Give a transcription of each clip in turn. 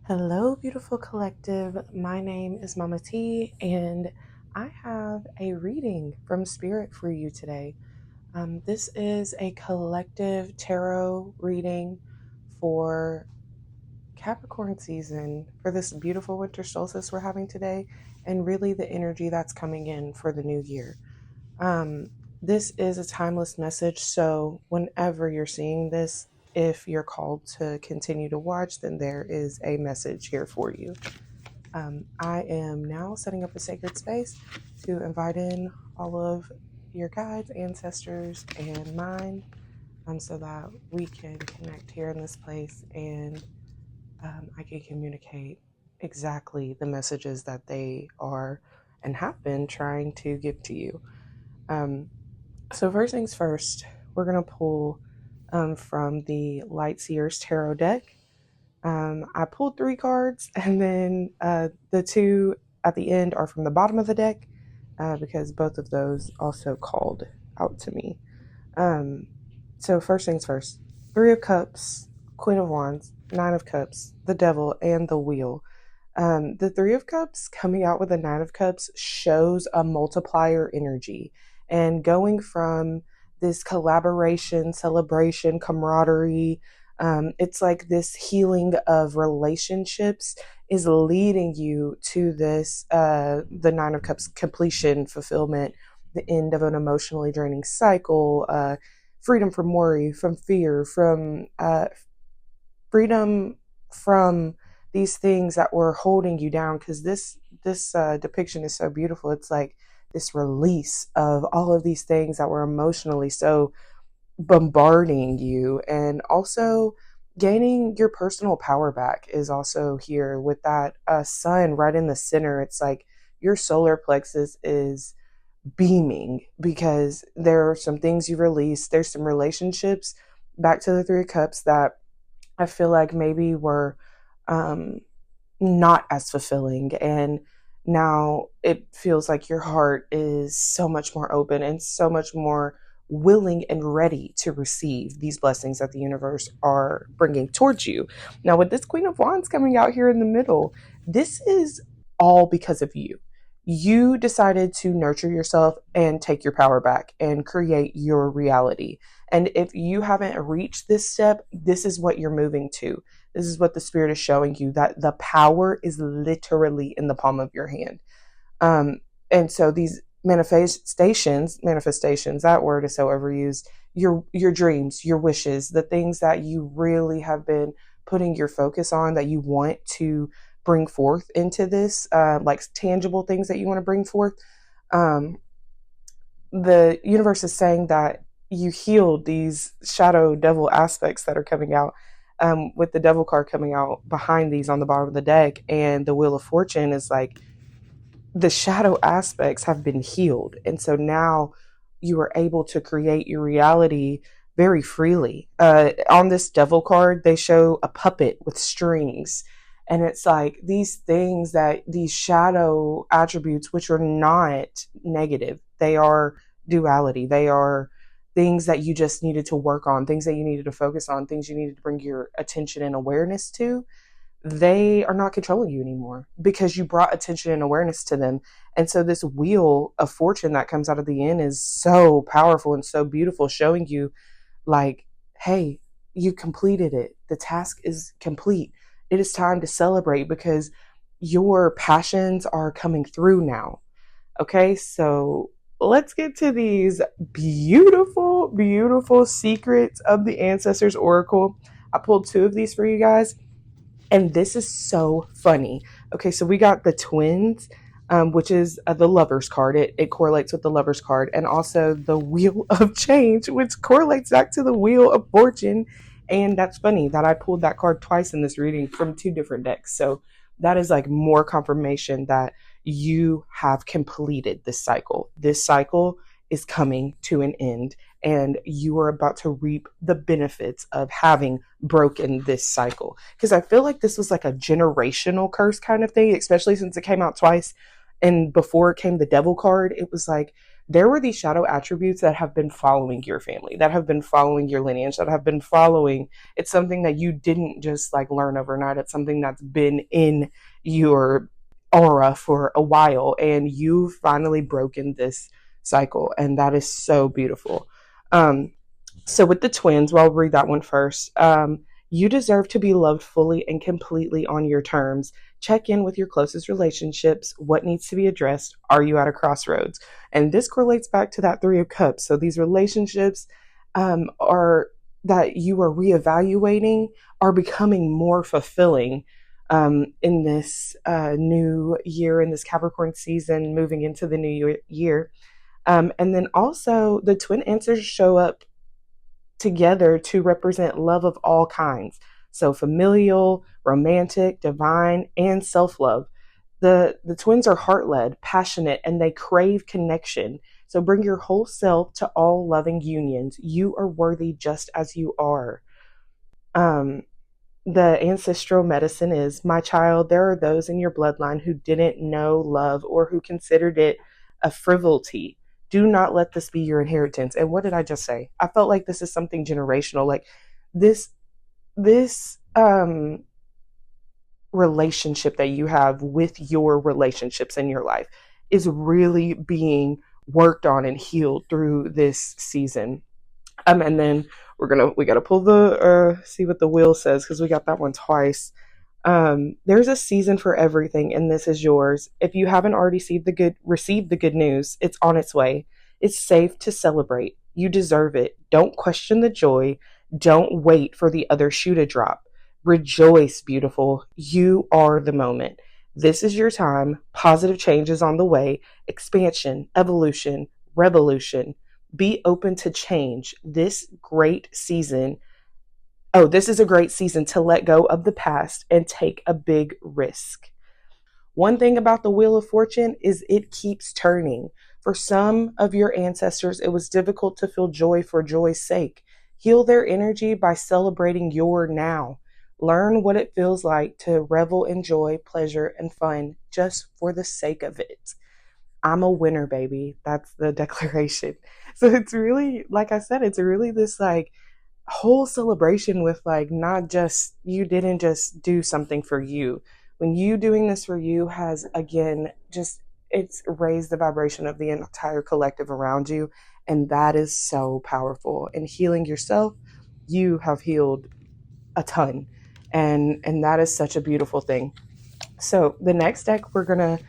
Hello, beautiful collective. My name is Mama T, and I have a reading from Spirit for you today. This is a collective tarot reading for Capricorn season for this beautiful winter solstice we're having today, and really the energy that's coming in for the new year. This is a timeless message, so whenever you're seeing this, if you're called to continue to watch, then there is a message here for you. I am now setting up a sacred space to invite in all of your guides, ancestors, and mine, so that we can connect here in this place and I can communicate exactly the messages that they are and have been trying to give to you. So first things first, we're going to pull from the Light Seers Tarot deck. I pulled 3 cards, and then the 2 at the end are from the bottom of the deck because both of those also called out to me. So first things first, 3 of Cups, Queen of Wands, 9 of Cups, the Devil, and the Wheel. The 3 of Cups coming out with the 9 of Cups shows a multiplier energy, and going from this collaboration, celebration, camaraderie, it's like this healing of relationships is leading you to this, the 9 of Cups completion, fulfillment, the end of an emotionally draining cycle, freedom from worry, from fear, from freedom from these things that were holding you down, because this depiction is so beautiful. It's like this release of all of these things that were emotionally so bombarding you, and also gaining your personal power back is also here with that sun right in the center. It's like your solar plexus is beaming because there are some things you released. There's some relationships, back to the 3 of Cups, that I feel like maybe were not as fulfilling, and now it feels like your heart is so much more open and so much more willing and ready to receive these blessings that the universe are bringing towards you. Now, with this Queen of Wands coming out here in the middle, this is all because of you. You decided to nurture yourself and take your power back and create your reality. And if you haven't reached this step, this is what you're moving to. This is what the Spirit is showing you, that the power is literally in the palm of your hand. And so these manifestations, that word is so overused, your dreams, your wishes, the things that you really have been putting your focus on, that you want to bring forth into this, like tangible things that you want to bring forth. The universe is saying that you healed these shadow devil aspects that are coming out, with the Devil card coming out behind these on the bottom of the deck, and the Wheel of Fortune is like the shadow aspects have been healed, and so now you are able to create your reality very freely. On this Devil card, they show a puppet with strings, and it's like these things, that these shadow attributes, which are not negative, they are duality, they are things that you just needed to work on, things that you needed to focus on, things you needed to bring your attention and awareness to. They are not controlling you anymore because you brought attention and awareness to them. And so this Wheel of Fortune that comes out of the end is so powerful and so beautiful, showing you like, hey, you completed it. The task is complete. It is time to celebrate because your passions are coming through now. Okay, so let's get to these beautiful, beautiful secrets of the Ancestors Oracle. I pulled 2 of these for you guys, and this is so funny. Okay, so we got the Twins, which is the Lovers card. It correlates with the Lovers card, and also the Wheel of Change, which correlates back to the Wheel of Fortune. And that's funny that I pulled that card twice in this reading from 2 different decks. So that is like more confirmation that you have completed this cycle. This cycle is coming to an end, and you are about to reap the benefits of having broken this cycle. Because I feel like this was like a generational curse kind of thing, especially since it came out twice. And before it came the Devil card, it was like there were these shadow attributes that have been following your family, that have been following your lineage, that have been following. It's something that you didn't just like learn overnight. It's something that's been in your aura for a while, and you've finally broken this cycle, and that is so beautiful. Um, so with the twins, well, I'll read that one first. You deserve to be loved fully and completely on your terms. Check in with your closest relationships. What needs to be addressed? Are you at a crossroads? And this correlates back to that Three of Cups. So these relationships are that you are reevaluating are becoming more fulfilling in this new year, in this Capricorn season, moving into the new year. And then also the twin answers show up together to represent love of all kinds. So familial, romantic, divine, and self-love. The twins are heart-led, passionate, and they crave connection. So bring your whole self to all loving unions. You are worthy just as you are. Um, the ancestral medicine is, my child, there are those in your bloodline who didn't know love or who considered it a frivolity. Do not let this be your inheritance. And what did I just say? I felt like this is something generational. Like this relationship that you have with your relationships in your life is really being worked on and healed through this season. And then we gotta pull the see what the wheel says, because we got that one twice. There's a season for everything, and this is yours. If you haven't already received the good news, it's on its way. It's safe to celebrate. You deserve it. Don't question the joy. Don't wait for the other shoe to drop. Rejoice, beautiful. You are the moment. This is your time. Positive change is on the way. Expansion, evolution, revolution. Be open to change. This is a great season to let go of the past and take a big risk. One thing about the Wheel of Fortune is it keeps turning. For some of your ancestors, it was difficult to feel joy for joy's sake. Heal their energy by celebrating your now. Learn what it feels like to revel in joy, pleasure, and fun just for the sake of it. I'm a winner, baby. That's the declaration. So it's really, like I said, it's really this like whole celebration with like, not just, you didn't just do something for you. When you doing this for you has, again, just, it's raised the vibration of the entire collective around you. And that is so powerful. And healing yourself, you have healed a ton. And that is such a beautiful thing. So the next deck we're going to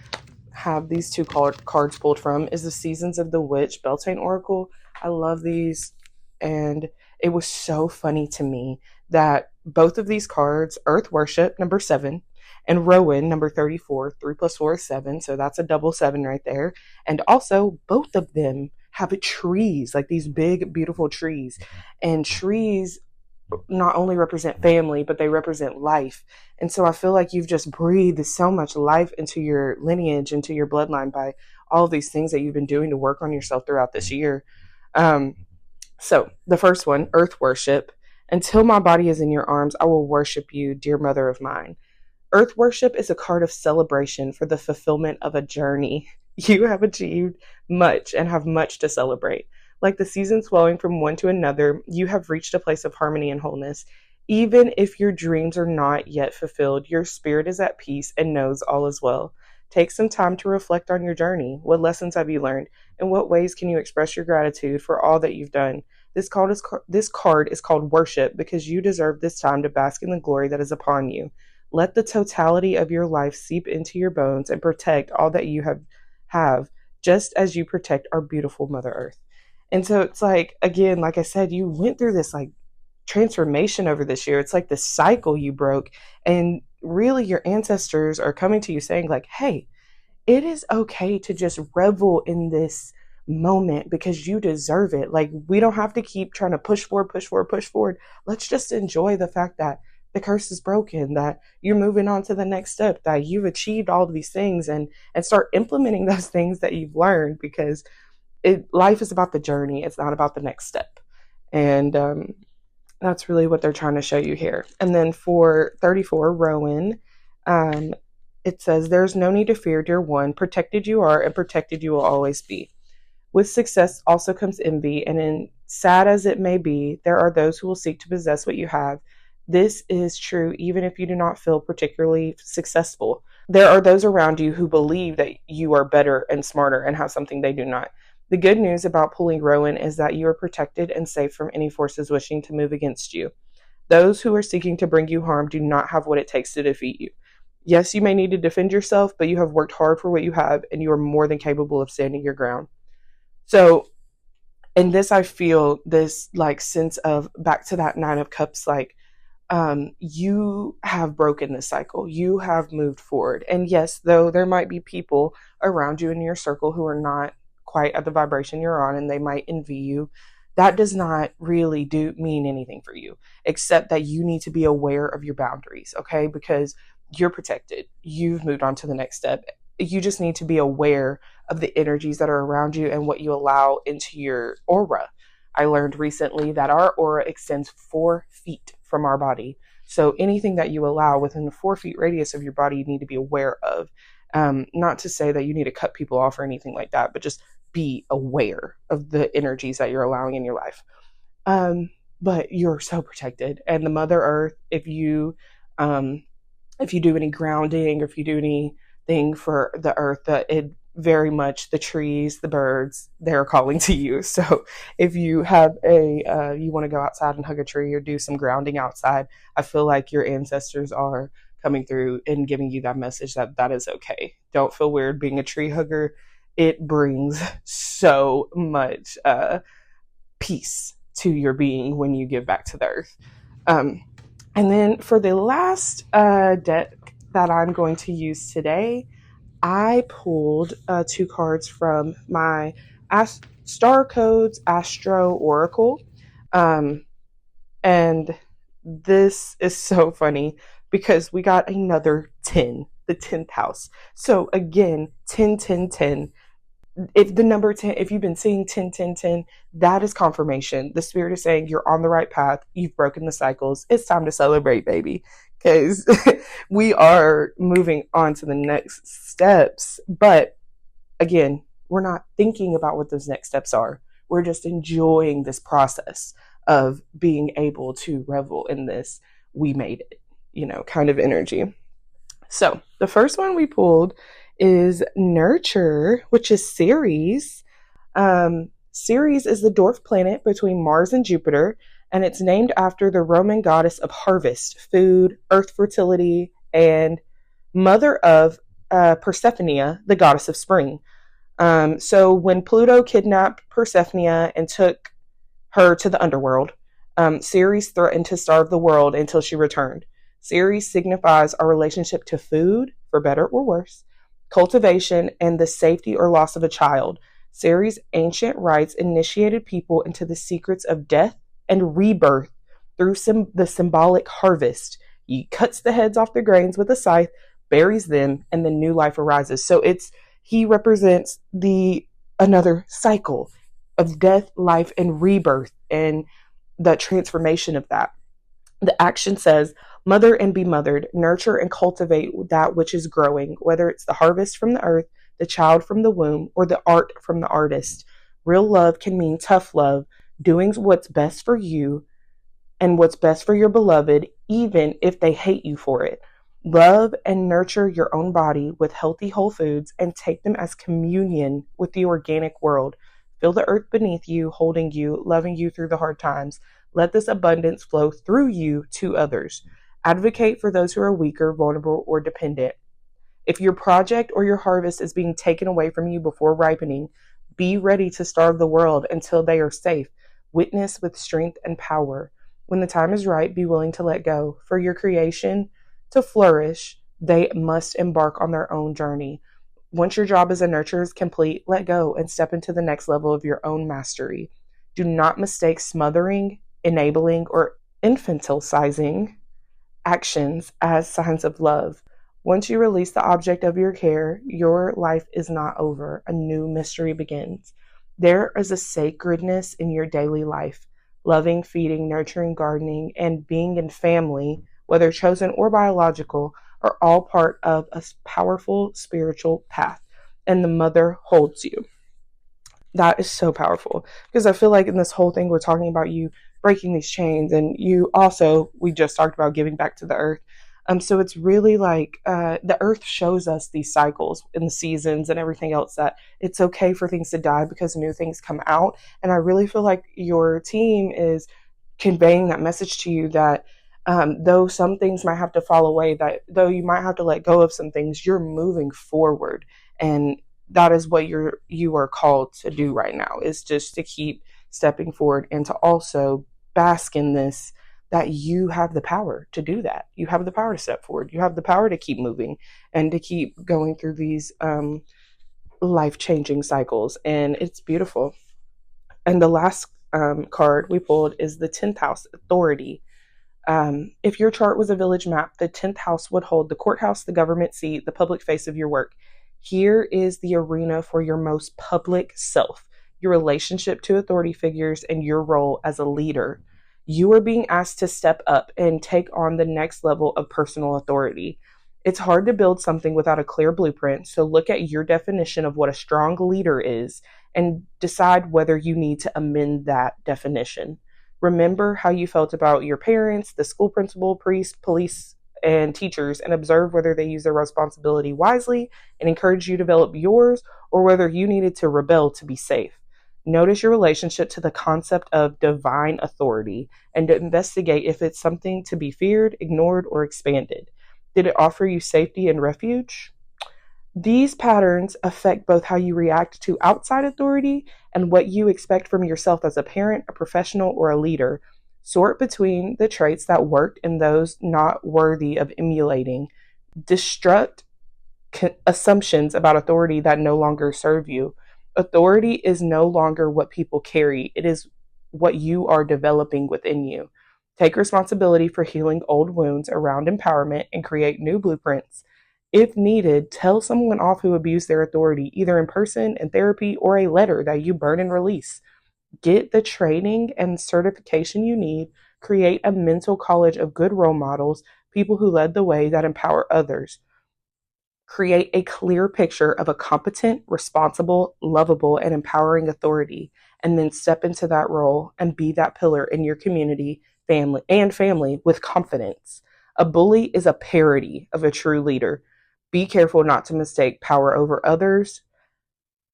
have these two cards pulled from is the Seasons of the Witch Beltane Oracle. I love these. And it was so funny to me that both of these cards, Earth Worship, number 7, and Rowan, number 34, 3 plus 4 is 7. So that's a double 7 right there. And also, both of them have trees, like these big, beautiful trees. And trees not only represent family, but they represent life. And so I feel like you've just breathed so much life into your lineage, into your bloodline by all of these things that you've been doing to work on yourself throughout this year. So the first one, Earth Worship. Until my body is in your arms, I will worship you, dear mother of mine. Earth Worship is a card of celebration for the fulfillment of a journey. You have achieved much and have much to celebrate. Like the seasons flowing from one to another, you have reached a place of harmony and wholeness. Even if your dreams are not yet fulfilled, your spirit is at peace and knows all is well. Take some time to reflect on your journey. What lessons have you learned? In what ways can you express your gratitude for all that you've done? This card is called Worship because you deserve this time to bask in the glory that is upon you. Let the totality of your life seep into your bones and protect all that you have, just as you protect our beautiful Mother Earth. And so it's like, again, like I said, you went through this like transformation over this year. It's like the cycle you broke. And really your ancestors are coming to you saying like, hey, it is okay to just revel in this moment because you deserve it. Like, we don't have to keep trying to push forward. Let's just enjoy the fact that the curse is broken, that you're moving on to the next step, that you've achieved all of these things, and start implementing those things that you've learned, because life is about the journey. It's not about the next step. And that's really what they're trying to show you here. And then for 34, Rowan, it says, there's no need to fear, dear one. Protected you are, and protected you will always be. With success also comes envy, and sad as it may be, there are those who will seek to possess what you have. This is true even if you do not feel particularly successful. There are those around you who believe that you are better and smarter and have something they do not. The good news about pulling Rowan is that you are protected and safe from any forces wishing to move against you. Those who are seeking to bring you harm do not have what it takes to defeat you. Yes, you may need to defend yourself, but you have worked hard for what you have, and you are more than capable of standing your ground. So, in this, I feel this like sense of back to that Nine of Cups, like you have broken the cycle. You have moved forward. And yes, though there might be people around you in your circle who are not quite at the vibration you're on and they might envy you, that does not really mean anything for you, except that you need to be aware of your boundaries, okay? Because you're protected. You've moved on to the next step. You just need to be aware of the energies that are around you and what you allow into your aura. I learned recently that our aura extends 4 feet from our body. So anything that you allow within the 4 feet radius of your body, you need to be aware of. Not to say that you need to cut people off or anything like that, but just be aware of the energies that you're allowing in your life. But you're so protected. And the Mother Earth, if you do any grounding or if you do anything for the earth, it very much, the trees, the birds, they're calling to you. So if you have you want to go outside and hug a tree or do some grounding outside, I feel like your ancestors are coming through and giving you that message that is okay. Don't feel weird being a tree hugger. It brings so much peace to your being when you give back to the earth. And then for the last deck that I'm going to use today, I pulled 2 cards from my Star Codes Astro Oracle. And this is so funny because we got another 10, the 10th house. So again, 10, 10, 10. If the number 10, if you've been seeing 10, 10, 10, that is confirmation. The spirit is saying you're on the right path. You've broken the cycles. It's time to celebrate, baby. Because we are moving on to the next steps. But again, we're not thinking about what those next steps are. We're just enjoying this process of being able to revel in this. We made it, kind of energy. So the first one we pulled is Nurture, which is Ceres. Ceres is the dwarf planet between Mars and Jupiter, and it's named after the Roman goddess of harvest, food, earth fertility, and mother of Persephone, the goddess of spring. So when Pluto kidnapped Persephone and took her to the underworld, Ceres threatened to starve the world until she returned. Ceres signifies our relationship to food, for better or worse, cultivation, and the safety or loss of a child. Ceres' ancient rites initiated people into the secrets of death and rebirth through the symbolic harvest. He cuts the heads off the grains with a scythe, buries them, and then new life arises. So he represents another cycle of death, life, and rebirth, and the transformation of that. The action says, mother and be mothered, nurture and cultivate that which is growing, whether it's the harvest from the earth, the child from the womb, or the art from the artist. Real love can mean tough love, doing what's best for you and what's best for your beloved, even if they hate you for it. Love and nurture your own body with healthy whole foods and take them as communion with the organic world. Feel the earth beneath you, holding you, loving you through the hard times. Let this abundance flow through you to others. Advocate for those who are weaker, vulnerable, or dependent. If your project or your harvest is being taken away from you before ripening, be ready to starve the world until they are safe. Witness with strength and power. When the time is right, be willing to let go. For your creation to flourish, they must embark on their own journey. Once your job as a nurturer is complete, let go and step into the next level of your own mastery. Do not mistake smothering, enabling, or infantilizing actions as signs of love. Once you release the object of your care, your life is not over. A new mystery begins. There is a sacredness in your daily life. Loving, feeding, nurturing, gardening, and being in family, whether chosen or biological, are all part of a powerful spiritual path, and the mother holds you. That is so powerful because I feel like in this whole thing, we're talking about you breaking these chains, and you also, we just talked about giving back to the earth. So it's really like the earth shows us these cycles in the seasons and everything else, that it's okay for things to die because new things come out. And I really feel like your team is conveying that message to you that though some things might have to fall away, that though you might have to let go of some things, you're moving forward. And that is what you are called to do right now, is just to keep stepping forward and to also bask in this, that you have the power to do that. You have the power to step forward. You have the power to keep moving and to keep going through these life changing cycles. And it's beautiful. And the last card we pulled is the 10th house, authority. If your chart was a village map, the 10th house would hold the courthouse, the government seat, the public face of your work. Here is the arena for your most public self, your relationship to authority figures, and your role as a leader. You are being asked to step up and take on the next level of personal authority. It's hard to build something without a clear blueprint, so look at your definition of what a strong leader is and decide whether you need to amend that definition. Remember how you felt about your parents, the school principal, priest, police, and teachers, and observe whether they use their responsibility wisely and encourage you to develop yours, or whether you needed to rebel to be safe. Notice your relationship to the concept of divine authority and to investigate if it's something to be feared, ignored, or expanded. Did it offer you safety and refuge? These patterns affect both how you react to outside authority and what you expect from yourself as a parent, a professional, or a leader. Sort between the traits that worked and those not worthy of emulating. Destruct assumptions about authority that no longer serve you. Authority is no longer what people carry, it is what you are developing within you. Take responsibility for healing old wounds around empowerment and create new blueprints. If needed, tell someone off who abused their authority, either in person, in therapy, or a letter that you burn and release. Get the training and certification you need. Create a mental college of good role models, people who led the way that empower others. Create a clear picture of a competent, responsible, lovable, and empowering authority, and then step into that role and be that pillar in your community, family with confidence. A bully is a parody of a true leader. Be careful not to mistake power over others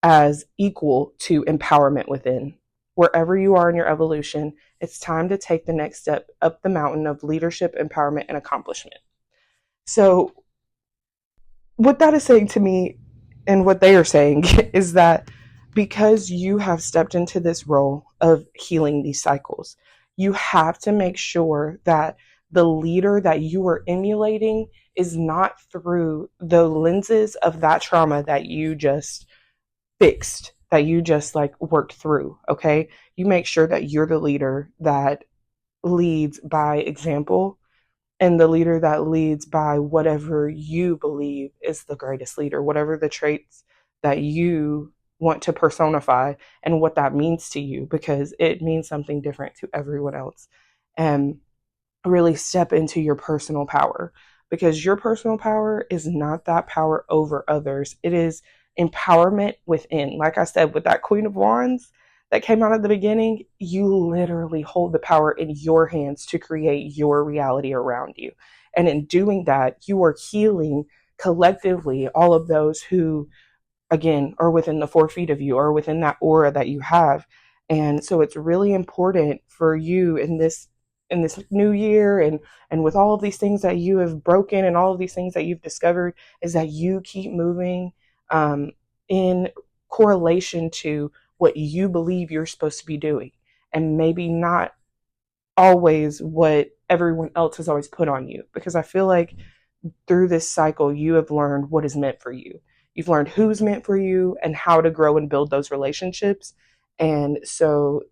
as equal to empowerment within. Wherever you are in your evolution, it's time to take the next step up the mountain of leadership, empowerment, and accomplishment. So, what that is saying to me, and what they are saying, is that because you have stepped into this role of healing these cycles, you have to make sure that the leader that you are emulating is not through the lenses of that trauma that you just fixed, that you just like worked through. Okay. You make sure that you're the leader that leads by example, and the leader that leads by whatever you believe is the greatest leader, whatever the traits that you want to personify and what that means to you, because it means something different to everyone else. And really step into your personal power, because your personal power is not that power over others. It is empowerment within. Like I said, with that Queen of Wands that came out at the beginning, you literally hold the power in your hands to create your reality around you. And in doing that, you are healing collectively all of those who, again, are within the 4 feet of you or within that aura that you have. And so it's really important for you in this new year, and with all of these things that you have broken and all of these things that you've discovered, is that you keep moving in correlation to what you believe you're supposed to be doing, and maybe not always what everyone else has always put on you. Because I feel like through this cycle, you have learned what is meant for you. You've learned who's meant for you and how to grow and build those relationships. And so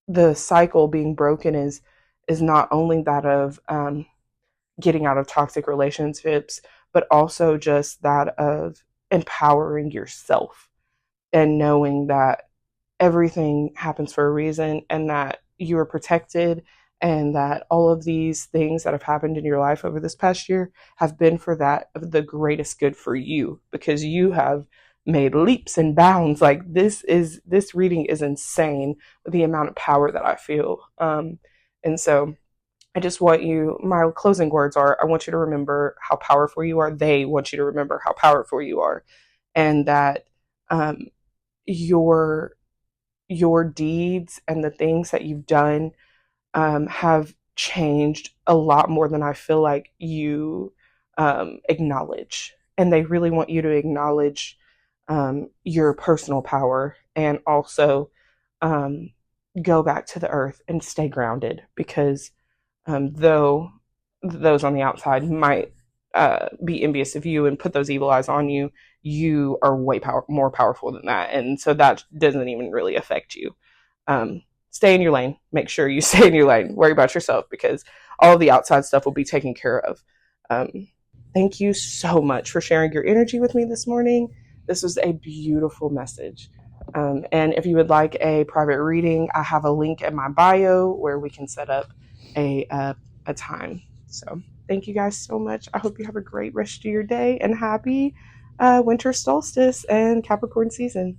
the cycle being broken is not only that of getting out of toxic relationships, but also just that of empowering yourself and knowing that everything happens for a reason, and that you are protected, and that all of these things that have happened in your life over this past year have been for that of the greatest good for you, because you have made leaps and bounds. Like this reading is insane with the amount of power that I feel. And so I just want you, my closing words are, I want you to remember how powerful you are. They want you to remember how powerful you are, and that um, your deeds and the things that you've done have changed a lot more than I feel like you acknowledge. And they really want you to acknowledge your personal power, and also um, go back to the earth and stay grounded, because though those on the outside might be envious of you and put those evil eyes on you, you are way more powerful than that. And so that doesn't even really affect you. Stay in your lane. Make sure you stay in your lane. Worry about yourself, because all of the outside stuff will be taken care of. Thank you so much for sharing your energy with me this morning. This was a beautiful message. And if you would like a private reading, I have a link in my bio where we can set up a time. So thank you guys so much. I hope you have a great rest of your day, and happy winter solstice and Capricorn season.